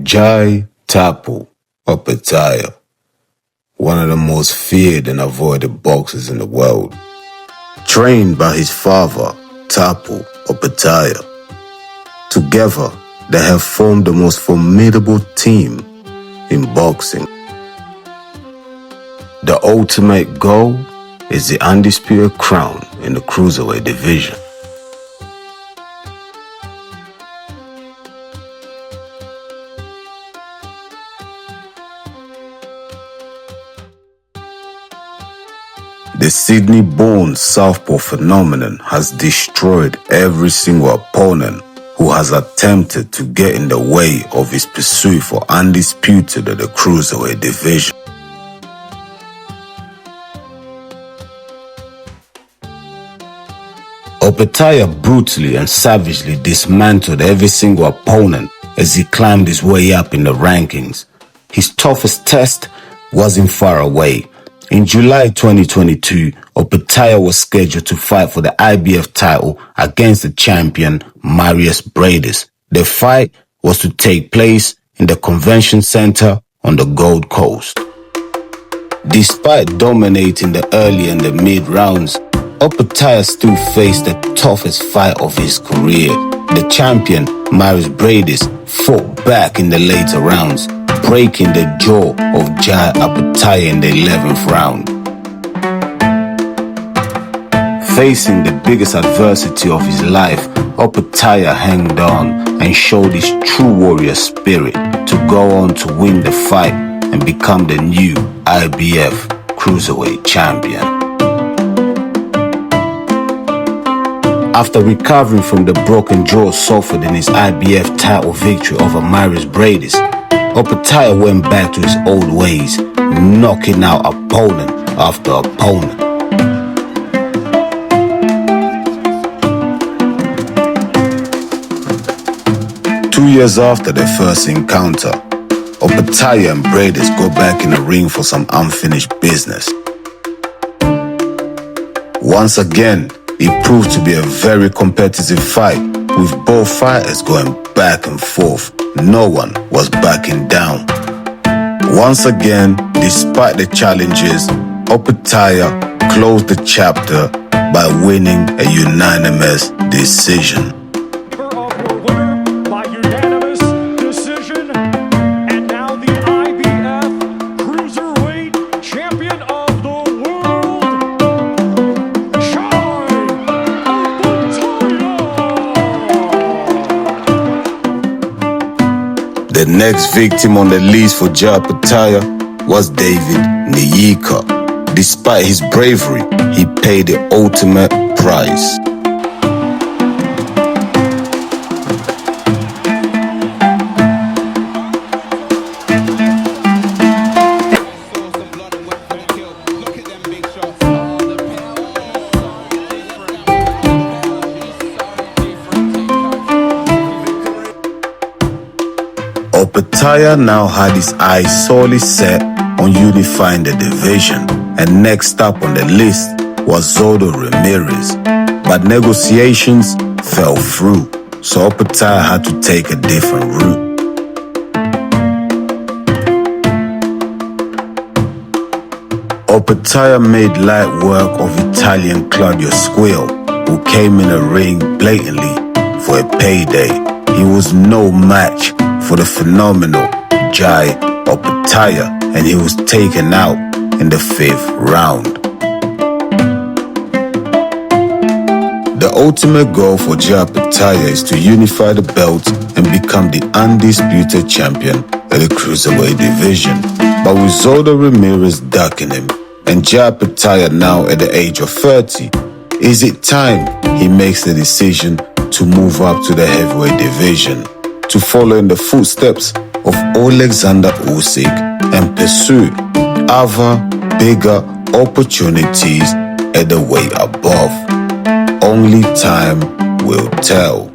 Jai Opetaia, one of the most feared and avoided boxers in the world. Trained by his father, Jai Opetaia. Together, they have formed the most formidable team in boxing. The ultimate goal is the undisputed crown in the cruiserweight division. The Sydney-born southpaw phenomenon has destroyed every single opponent who has attempted to get in the way of his pursuit for undisputed at the cruiserweight division. Opetaia brutally and savagely dismantled every single opponent as he climbed his way up in the rankings. His toughest test wasn't far away. In July 2022, Opetaia was scheduled to fight for the IBF title against the champion Marius Braders. The fight was to take place in the Convention Center on the Gold Coast. Despite dominating the early and the mid rounds, Opetaia still faced the toughest fight of his career. The champion Marius Braders fought back in the later rounds, breaking the jaw of Jai Opetaia in the 11th round. Facing the biggest adversity of his life, Opetaia hanged on and showed his true warrior spirit to go on to win the fight and become the new IBF cruiserweight champion. After recovering from the broken jaw suffered in his IBF title victory over Marius Braders, Opetaia went back to his old ways, knocking out opponent after opponent. Two years after their first encounter, Opetaia and Braders go back in the ring for some unfinished business. Once again, it proved to be a very competitive fight, with both fighters going back and forth. No one was backing down. Once again, despite the challenges, Opetaia closed the chapter by winning a unanimous decision. The next victim on the list for Jai Opetaia was David Nyika. Despite his bravery, he paid the ultimate price. Opetaia now had his eyes solely set on unifying the division, and next up on the list was Zoldo Ramirez. But negotiations fell through, so Opetaia had to take a different route. Opetaia made light work of Italian Claudio Squil, who came in the ring blatantly for a payday. He was no match for the phenomenal Jai Opetaia, and he was taken out in the 5th round. The ultimate goal for Jai Opetaia is to unify the belt and become the undisputed champion of the cruiserweight division. But with Zoldo Ramirez ducking him and Jai Opetaia now at the age of 30, is it time he makes the decision to move up to the heavyweight division, to follow in the footsteps of Alexander Usyk and pursue other bigger opportunities at the weight above? Only time will tell.